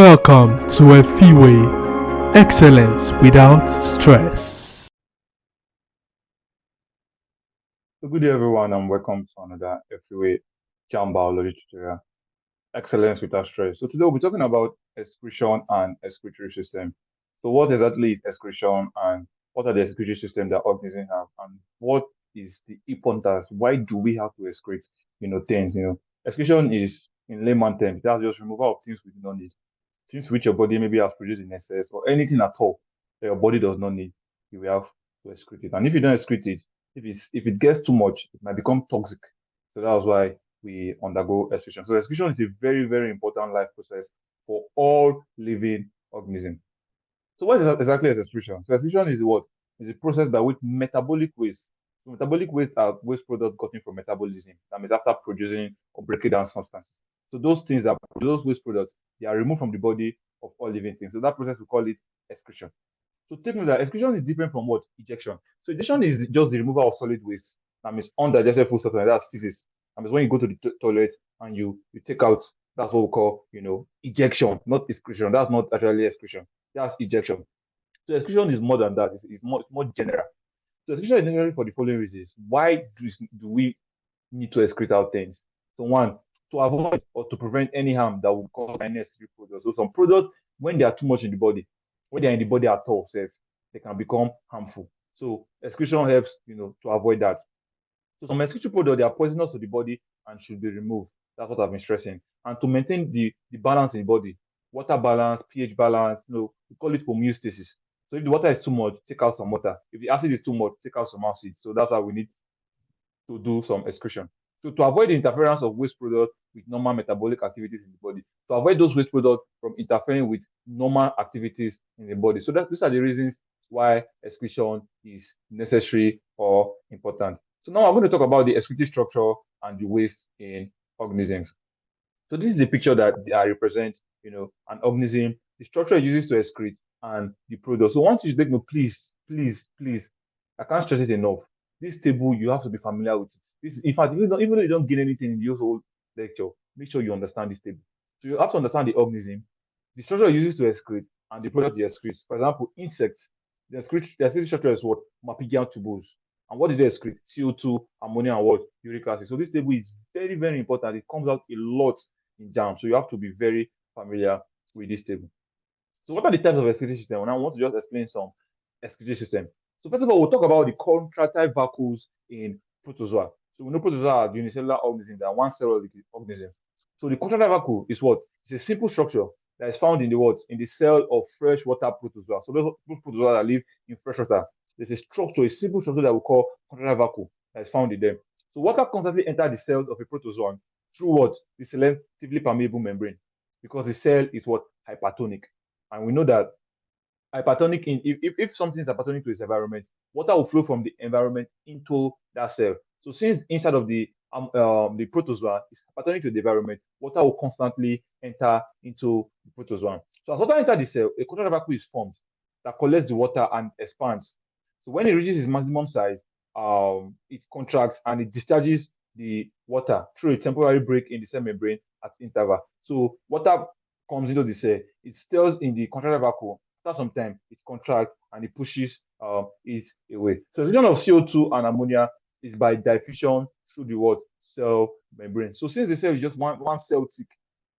Welcome to Efiwe, excellence without stress. So good day, everyone, and welcome to another Efiwe JAMB biology tutorial. Excellence without stress. So today we'll be talking about excretion and excretory system. So what exactly is excretion, and what are the excretory systems that organisms have, and what is the importance? Why do we have to excrete, things? Excretion is, in layman terms, that's just removal of things we do not need, things which your body maybe has produced in excess, or anything at all that your body does not need. You will have to excrete it. And if you don't excrete it, if it gets too much, it might become toxic. So that's why we undergo excretion. So excretion is a very, very important life process for all living organisms. So what is exactly excretion? So excretion is what? Is a process by which metabolic waste. So metabolic waste are waste products gotten from metabolism. That means after producing or breaking down substances. So those things that those waste products, they are removed from the body of all living things. So that process we call it excretion. So take note that excretion is different from what? Ejection. So ejection is just the removal of solid waste. That means undigested food substance. That's physics. That means when you go to the toilet and you take out, that's what we call, ejection, not excretion. That's not actually excretion. That's ejection. So excretion is more than that. It's more general. So excretion is necessary for the following reasons. Why do we need to excrete out things? So one, to avoid or to prevent any harm that will cause unnecessary products. So some products, when they are too much in the body, when they are in the body at all, they can become harmful. So excretion helps, to avoid that. So some excretory products, they are poisonous to the body and should be removed. That's what I've been stressing. And to maintain the balance in the body, water balance, pH balance, we call it homeostasis. So if the water is too much, take out some water. If the acid is too much, take out some acid. So that's why we need to do some excretion. So to avoid the interference of waste products with normal metabolic activities in the body, to avoid those waste products from interfering with normal activities in the body. So these are the reasons why excretion is necessary or important. So now I'm going to talk about the excretory structure and the waste in organisms. So this is the picture that I represent, an organism, the structure it uses to excrete, and the product. So once you take note, please, please, please, I can't stress it enough. This table, you have to be familiar with it. In fact, even though you don't gain anything in this whole lecture, make sure you understand this table. So you have to understand the organism, the structure it uses to excrete, and the product it excretes. For example, insects, the excretory structure is what? Marsupial tubules. And what did they excrete? CO2, ammonia, and what? Uric acid. So this table is very, very important. It comes out a lot in JAMB. So you have to be very familiar with this table. So what are the types of excretory system? And I want to just explain some excretory system. So first of all, we'll talk about the contractile vacuoles in protozoa. So we know protozoa are unicellular organisms, they are one cell organism. So the contractile vacuole is what? It's a simple structure that is found in the what? In the cell of freshwater protozoa. So those protozoa that live in freshwater, there's a structure, a simple structure that we call contractile vacuole that is found in them. So water constantly enters the cells of a protozoan through what? The selectively permeable membrane, because the cell is what? Hypertonic. And we know that hypertonic, if something is hypertonic to its environment, water will flow from the environment into that cell. So since inside of the protozoa is hypertonic to the environment, water will constantly enter into the protozoa. So as water enters the cell, a contractile vacuole is formed that collects the water and expands. So when it reaches its maximum size, it contracts and it discharges the water through a temporary break in the cell membrane at interval. So water comes into the cell, it stays in the contractile vacuole. After some time, it contracts and it pushes it away. So the of CO2 and ammonia is by diffusion through the what? Cell membrane. So since the cell is just one cell thick,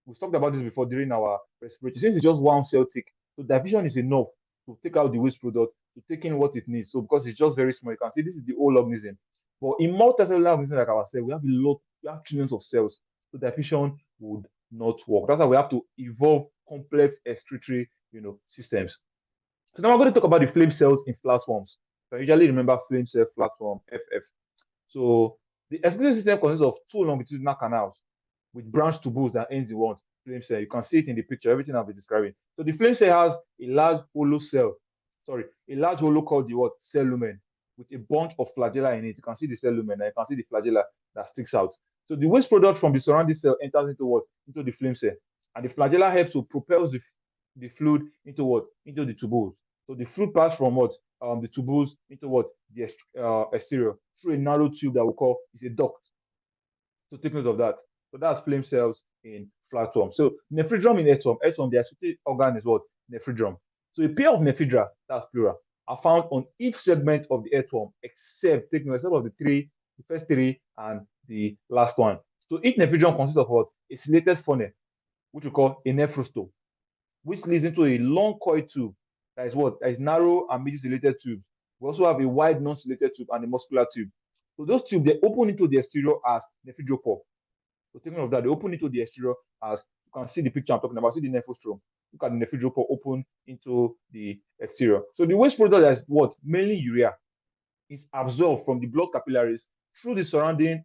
we talked about this before during our respiratory. Since it's just one cell thick, so diffusion is enough to take out the waste product, to take in what it needs. So because it's just very small, you can see this is the whole organism. But in multicellular organisms like our cell, we have trillions of cells. So diffusion would not work. That's why we have to evolve complex excretory, systems. So now we're going to talk about the flame cells in flatworms. So I usually remember flame cell flatworm, FF. So the excretory system consists of two longitudinal canals with branch tubules that ends in one flame cell. You can see it in the picture, everything I've been describing. So the flame cell has a large hollow cell, a large hollow called the what? Cell lumen, with a bunch of flagella in it. You can see the cell lumen, and you can see the flagella that sticks out. So the waste product from the surrounding cell enters into what? Into the flame cell. And the flagella helps to propel the fluid into what? Into the tubules. So the fluid passes from what? The tubules into what? The exterior through a narrow tube that we call is a duct. So take note of that. So that's flame cells in flatworm. So nephridrum in earthworm, the excretory organ is what? Nephridrum. So a pair of nephridra, that's plural, are found on each segment of the earthworm, except taking except of the first three and the last one. So each nephridrum consists of what? A ciliated funnel, which we call a nephrostome, which leads into a long coil tube that is what? That is narrow and medial-ciliated tube. We also have a wide non-ciliated tube and a muscular tube. So those tubes, they open into the exterior as nephridropore. So thinking of that, they open into the exterior as you can see the picture I'm talking about. See the nephrostome. Look at the nephridropore open into the exterior. So the waste product is what? Mainly urea. Is absorbed from the blood capillaries through the surrounding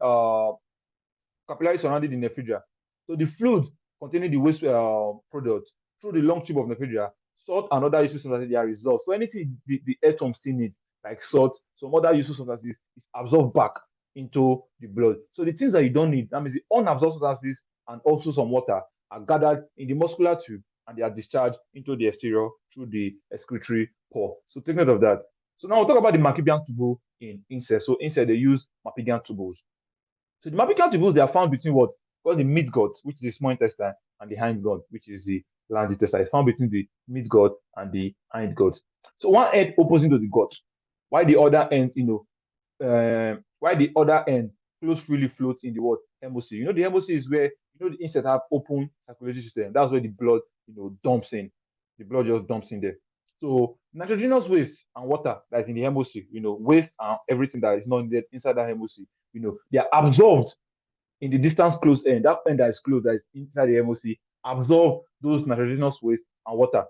capillaries surrounding the nephridra. So the fluid containing the waste product through the long tube of nephridra, salt and other useful substances, they are resolved. So anything the earthworm still needs, like salt, some other useful substances, is absorbed back into the blood. So the things that you don't need, that means the unabsorbed substances and also some water, are gathered in the muscular tube and they are discharged into the exterior through the excretory pore. So take note of that. So now we'll talk about the Mapigian tubule in insects. So insects, they use Mapigian tubules. So the Mapigian tubules, they are found between what? Called the midgut, which is the small intestine, and the hindgut, which is the large intestine. It's found between the midgut and the hindgut. So one end opposing to the gut, while the other end, while the other end freely floats in the what? Hemocy. The hemocy is where the insect have open circulatory system. That's where the blood, dumps in. The blood just dumps in there. So nitrogenous waste and water that is in the hemocy, waste and everything that is not needed inside that hemocy, they are absorbed in the distance closed end. That end that is closed, that is inside the hemocy, absorb those nitrogenous waste and water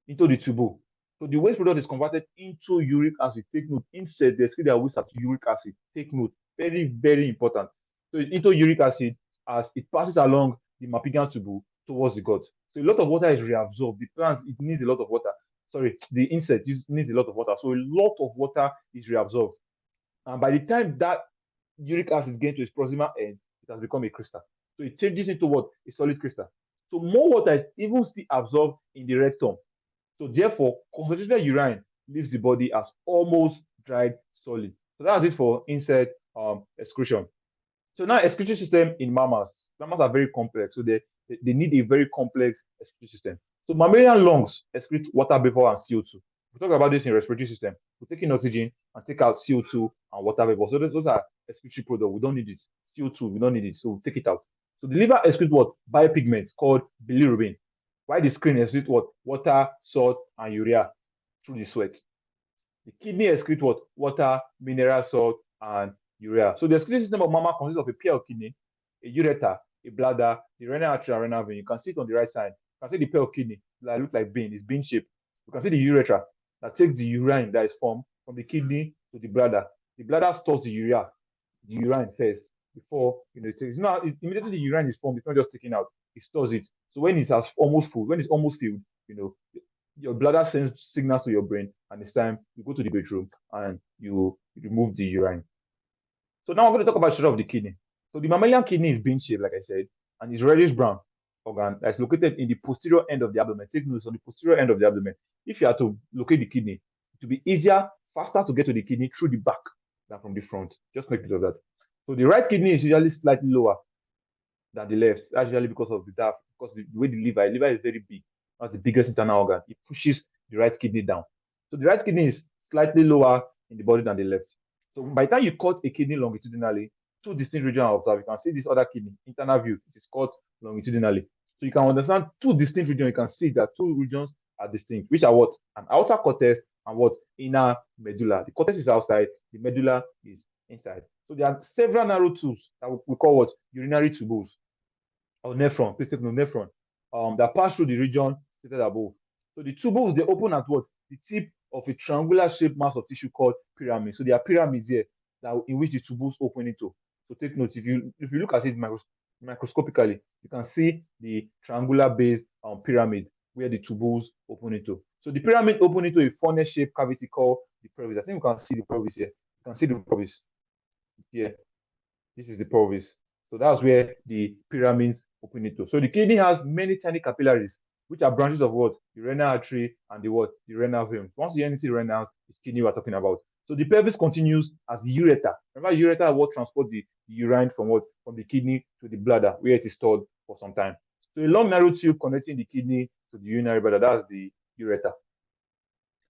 into the tubule. So the waste product is converted into uric acid. Take note, insect, they excrete their waste as uric acid. Take note, very, very important. So into uric acid as it passes along the Mapigian tubule towards the gut. So a lot of water is reabsorbed. The plants, it needs a lot of water. Sorry, the insect needs a lot of water. So a lot of water is reabsorbed. And by the time that uric acid gets to its proximal end, it has become a crystal. So it changes into what? A solid crystal. So more water is even still absorbed in the rectum. So therefore, concentrated urine leaves the body as almost dried solid. So that's it for insect excretion. So now excretory system in mammals. Mammals are very complex, so they need a very complex excretory system. So mammalian lungs excrete water vapor and CO2. We talk about this in respiratory system. We take in oxygen and take out CO2 and water vapor. So those are excretory products. We don't need it. CO2, we don't need it. So we take it out. So the liver excretes what? Biopigment called bilirubin. While the screen excretes what? Water, salt, and urea through the sweat. The kidney excretes what? Water, mineral salt, and urea. So the excretory system of mammal consists of a pair of kidney, a ureter, a bladder, the renal artery, and renal vein. You can see it on the right side. You can see the pair of kidney that look like bean. It's bean shaped. You can see the ureter that takes the urine that is formed from the kidney to the bladder. The bladder stores the urine first before it takes. Immediately the urine is formed. It's not just taken out. It stores it. So when it's almost full, when it's almost filled, your bladder sends signals to your brain, and it's time you go to the bedroom and you remove the urine. So now I'm going to talk about the structure of the kidney. So the mammalian kidney is bean shaped, like I said, and is reddish brown organ that's located in the posterior end of the abdomen. Take note on the posterior end of the abdomen. If you are to locate the kidney, it will be easier, faster to get to the kidney through the back than from the front. Just make note of that. So the right kidney is usually slightly lower than the left. That's usually because of because the way the liver is very big. That's the biggest internal organ. It pushes the right kidney down. So the right kidney is slightly lower in the body than the left. So by the time you cut a kidney longitudinally, two distinct regions are observed. You can see this other kidney, internal view, it is cut longitudinally. So you can understand two distinct regions. You can see that two regions are distinct, which are what? An outer cortex and what? Inner medulla. The cortex is outside, the medulla is inside. So there are several narrow tubes that we call what? Urinary tubules or nephron. Please take note, nephron. That pass through the region stated above. So the tubules, they open at what? The tip of a triangular shaped mass of tissue called pyramid. So there are pyramids here in which the tubules open into. So take note, if you look at it microscopically, you can see the triangular base pyramid where the tubules open into. So the pyramid open into a funnel shaped cavity called the pelvis. I think you can see the pelvis here. You can see the pelvis here. This is the pelvis. So that's where the pyramids open into. So the kidney has many tiny capillaries, which are branches of what? The renal artery and the what? The renal vein. Once you see renal, it's kidney we're talking about. So the pelvis continues as the ureter. Remember, ureter what transport the urine from what? From the kidney to the bladder, where it is stored for some time. So a long narrow tube connecting the kidney to the urinary bladder, that's the ureter.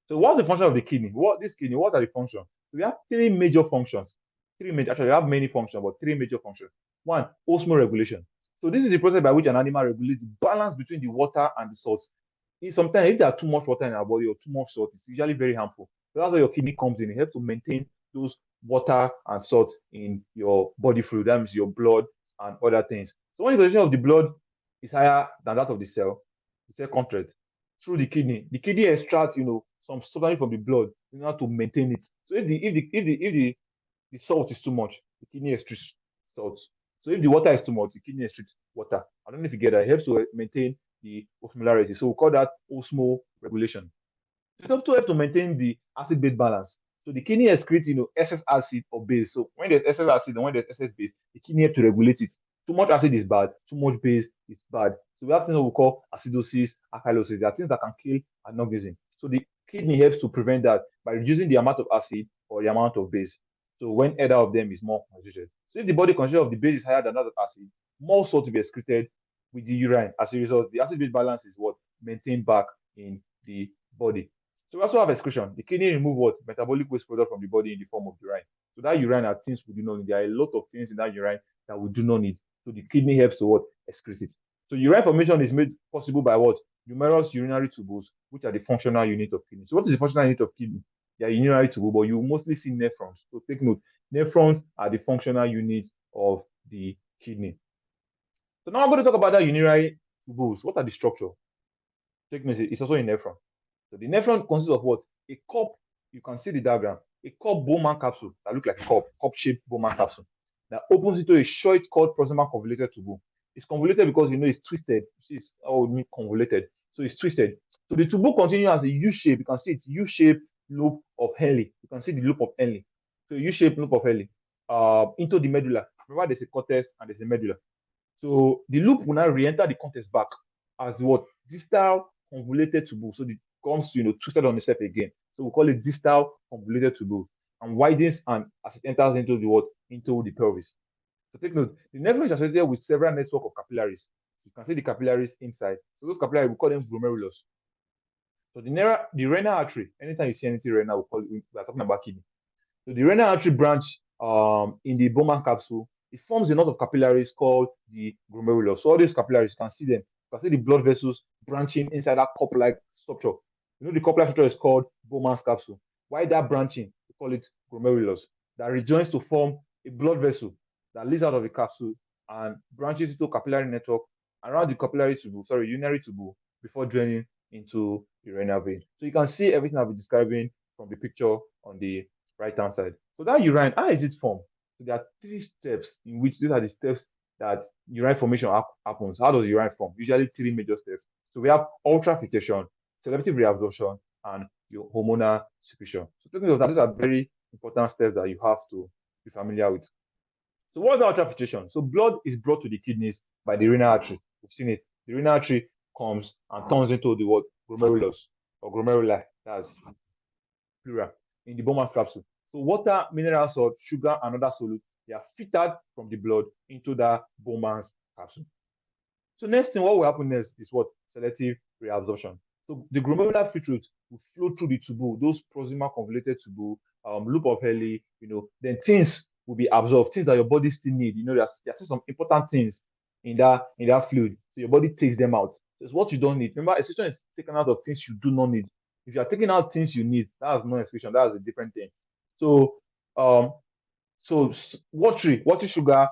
So what's the function of the kidney? What are the functions? So we have three major functions. Actually, we have many functions, but three major functions. One, osmoregulation. So this is the process by which an animal regulates the balance between the water and the salt. Sometimes if there are too much water in our body or too much salt, it's usually very harmful. So that's why your kidney comes in. It helps to maintain those water and salt in your body fluid. That means your blood and other things. So when the concentration of the blood is higher than that of the cell contracts through the kidney. The kidney extracts, some substance from the blood in order to maintain it. So if the salt is too much, the kidney extracts salt. So if the water is too much, the kidney extracts water. I don't know if you get that. It helps to maintain the osmolarity. So we call that osmoregulation. It also helps to maintain the acid-base balance. So the kidney excretes, excess acid or base. So when there's excess acid and when there's excess base, the kidney helps to regulate it. Too much acid is bad, too much base is bad. So we have things we call acidosis, alkalosis. There are things that can kill an organism. So the kidney helps to prevent that by reducing the amount of acid or the amount of base. So when either of them is more concentrated. So if the body concentration of the base is higher than that of acid, more salt will be excreted with the urine. As a result, the acid-base balance is what maintained back in the body. So we also have excretion. The kidney remove what? Metabolic waste product from the body in the form of urine. So that urine are things we do not need. There are a lot of things in that urine that we do not need. So the kidney helps to what? Excrete it. So urine formation is made possible by what? Numerous urinary tubules, which are the functional unit of kidney. So what is the functional unit of kidney? They are urinary tubule, but you mostly see nephrons. So take note, nephrons are the functional unit of the kidney. So now I'm going to talk about that urinary tubules. What are the structure? Take note, it's also a nephron. So the nephron consists of what? A cup, you can see the diagram, a cup Bowman capsule that looks like a cup-shaped Bowman capsule that opens into a short called proximal convoluted tubule. It's convoluted because it's twisted. It's convoluted. So it's twisted. So the tubule continues as a U-shape. You can see it's U-shaped loop of Henle. You can see the loop of Henle. So U-shaped loop of Henle into the medulla. Remember, there's a cortex and there's a medulla. So the loop will now re-enter the cortex back as what? Distal convoluted tubule. So it comes to twisted on itself again. So we call it distal convoluted tubule and widens and as it enters into the what? Into the pelvis. So take note, the nephron is associated with several network of capillaries. You can see the capillaries inside. So those capillaries, we call them glomerulus. So the renal artery, anytime you see anything renal, we are talking about kidney. So the renal artery branch in the Bowman capsule, it forms a knot of capillaries called the glomerulus. So all these capillaries, you can see them. You can see the blood vessels branching inside that cup-like structure. The cup-like structure is called Bowman's capsule. Why that branching? We call it glomerulus. That rejoins to form a blood vessel that leads out of the capsule and branches into a capillary network around the urinary tubule before draining into the renal vein. So you can see everything I've been describing from the picture on the right-hand side. So that urine, how is it formed? So there are three steps in which these are the steps that urine formation happens. How does urine form? Usually three major steps. So we have ultrafiltration, selective reabsorption, and your hormonal secretion. So taking those, these are very important steps that you have to be familiar with. So what's ultrafiltration? So blood is brought to the kidneys by the renal artery. We've seen it. The renal artery comes and turns into the what? Glomerulus or glomeruli. That's plural in the Bowman capsule. So water, mineral salt, sugar, and other solutes, they are filtered from the blood into that Bowman's capsule. So next thing, what will happen next is what? Selective reabsorption. So the glomerular filtrate will flow through the tubule, those proximal convoluted tubule, loop of Henle, then things will be absorbed, things that your body still need. There's some important things in that fluid. So your body takes them out. So it's what you don't need. Remember, excretion is taken out of things you do not need. If you are taking out things you need, that's not excretion, that's a different thing. So water, sugar,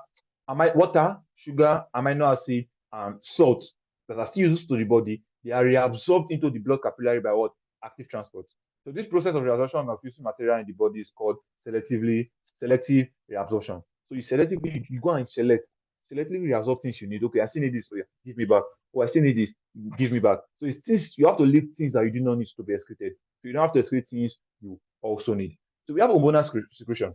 amino acid, and salt that are still used to the body, they are reabsorbed into the blood capillary by what? Active transport. So this process of reabsorption of useful material in the body is called selective reabsorption. So you go and selectively reabsorb things you need. Okay, I still need this, so yeah, give me back. Oh, I still need this, give me back. So it's things you have to leave things that you do not need to be excreted. So you don't have to excrete things you also need. So we have hormonal secretion.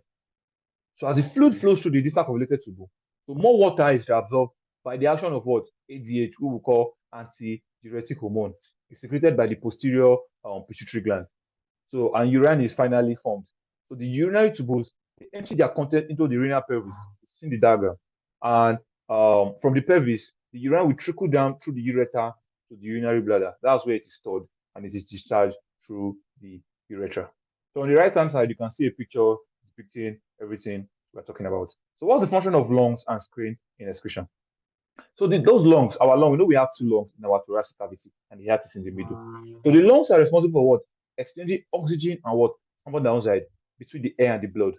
So as the fluid flows through the distal convoluted tubule, so more water is reabsorbed by the action of what? ADH, who we call antidiuretic hormone. It's secreted by the posterior pituitary gland. So, and urine is finally formed. So the urinary tubules, they empty their content into the renal pelvis. It's in the diagram. And from the pelvis, The urine will trickle down through the ureter to the urinary bladder. That's where it is stored and it is discharged through the urethra. So on the right hand side, you can see a picture depicting everything we're talking about. So what's the function of lungs and screen in excretion? So those lungs, our lung, we know we have two lungs in our thoracic cavity, and the heart is in the middle. So the lungs are responsible for what? Exchanging oxygen and what? Carbon dioxide between the air and the blood.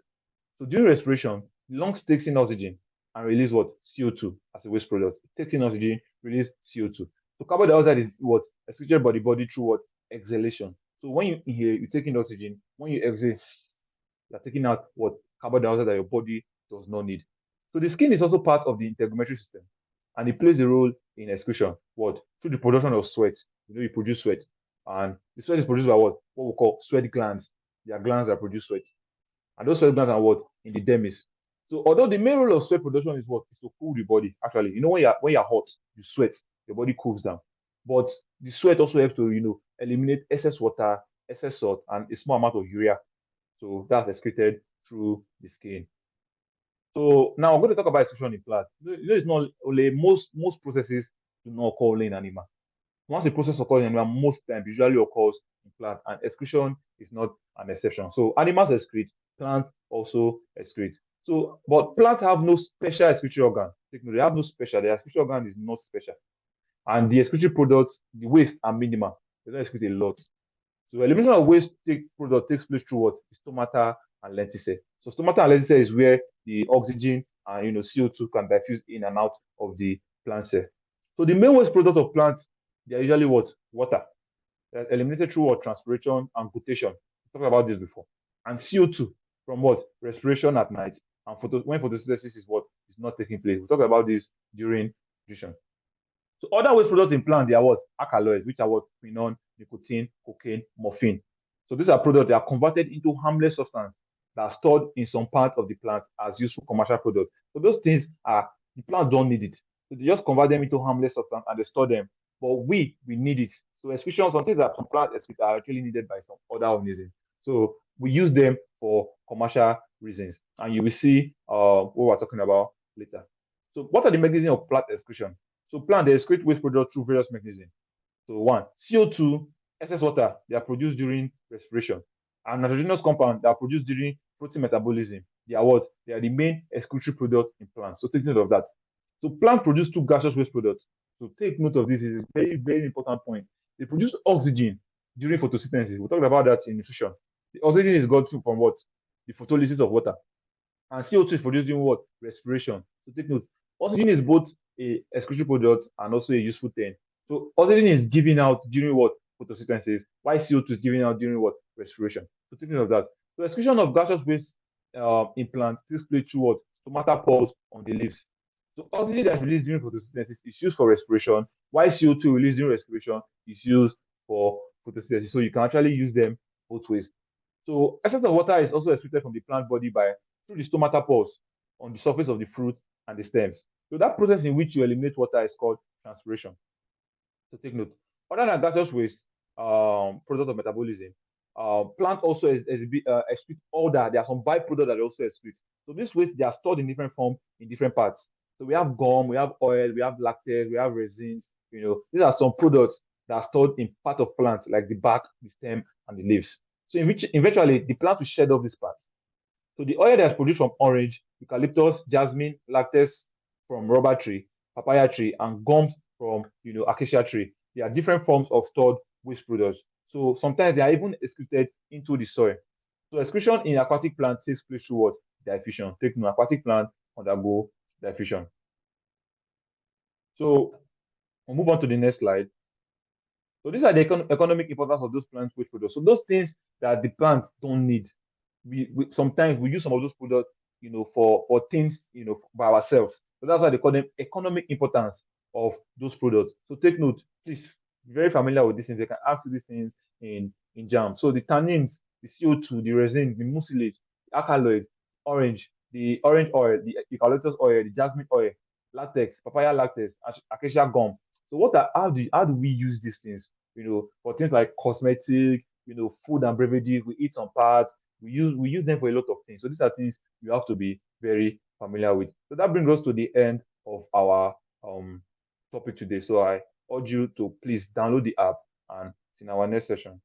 So during respiration, the lungs takes in oxygen and release what? CO2 as a waste product. It takes in oxygen, release CO2. So carbon dioxide is what? Excreted by the body through what? Exhalation. So when you inhale, you take in oxygen. When you exhale, you're taking out what? Carbon dioxide that your body does not need. So the skin is also part of the integumentary system, and it plays a role in excretion. What? Through the production of sweat. You know, you produce sweat, and the sweat is produced by what? What we call sweat glands. There are glands that produce sweat, and those sweat glands are what? In the dermis. So although the main role of sweat production is what? Is to cool the body. Actually, you know, when you're hot, you sweat, your body cools down. But the sweat also helps to, eliminate excess water, excess salt, and a small amount of urea. So that's excreted through the skin. So now I'm going to talk about excretion in plants. It's not only most processes do not occur only in animal. Once the process occurs in animal, most times usually occurs in plant, and excretion is not an exception. So animals excrete, plants also excrete. So, but plants have no special excretory organ. They have no special. The excretory organ is not special, and the excretory products, the waste are minimal. They don't excrete a lot. So elimination of waste product takes place through what? Stomata and lenticel. So stomata and lenticel is where the oxygen and CO2 can diffuse in and out of the plant cell. So the main waste product of plants, they are usually what? Water. They're eliminated through what? Transpiration and guttation. We talked about this before. And CO2 from what? Respiration at night. And when photosynthesis is what? Is not taking place. We talked about this during nutrition. So other waste products in plants, they are what? Alkaloids, which are what? Quinone, nicotine, cocaine, morphine. So these are products that are converted into harmless substances that are stored in some part of the plant as useful commercial products. So those things are, the plant don't need it. So they just convert them into harmless substances and they store them. But we need it. So excretion, some things that some plants are actually needed by some other organisms. So we use them for commercial reasons. And you will see what we're talking about later. So what are the mechanisms of plant excretion? So plants, they excrete waste products through various mechanisms. So one, CO2, excess water, they are produced during respiration. And nitrogenous compounds that are produced during protein metabolism. They are what? They are the main excretory products in plants. So take note of that. So plants produce two gaseous waste products. So take note of this. Is a very, very important point. They produce oxygen during photosynthesis. We talked about that in nutrition. The oxygen is got from what? The photolysis of water. And CO2 is produced during what? Respiration. So take note. Oxygen is both a excretory product and also a useful thing. So oxygen is given out during what? Photosynthesis, while CO2 is given out during what? Respiration. So take note of that. So excretion of gaseous waste in plants takes place through what? Stomata pores on the leaves. So oxygen that is released during photosynthesis is used for respiration, while CO2 released during respiration is used for photosynthesis. So you can actually use them both ways. So excess of water is also excreted from the plant body through the stomata pores on the surface of the fruit and the stems. So that process in which you eliminate water is called transpiration. So take note. Other than gaseous waste, product of metabolism, plant also excrete all that. There are some byproducts that they also excrete. So this waste, they are stored in different form in different parts. So we have gum, we have oil, we have lactase, we have resins. These are some products that are stored in part of plants like the bark, the stem, and the leaves. So eventually the plant will shed off these parts. So the oil that's produced from orange, eucalyptus, jasmine, lactase from rubber tree, papaya tree, and gums from acacia tree. There are different forms of stored waste products. So sometimes they are even excreted into the soil. So excretion in aquatic plants takes place through what? Diffusion. Take note, aquatic plants undergo diffusion. So we'll move on to the next slide. So these are the economic importance of those plant waste products. So those things that the plants don't need, we sometimes we use some of those products, for things, by ourselves. So that's why they call them economic importance of those products. So take note, please be very familiar with these things. They can ask you these things in JAMB. So the tannins, the CO2, the resin, the mucilage, the alkaloid, the orange oil, the eucalyptus oil, the jasmine oil, latex, papaya latex, acacia gum. So how do we use these things? For things like cosmetic, food and beverages, we eat some parts, we use them for a lot of things. So these are things you have to be very familiar with. So that brings us to the end of our topic today. So I urge you to please download the app and see in our next session.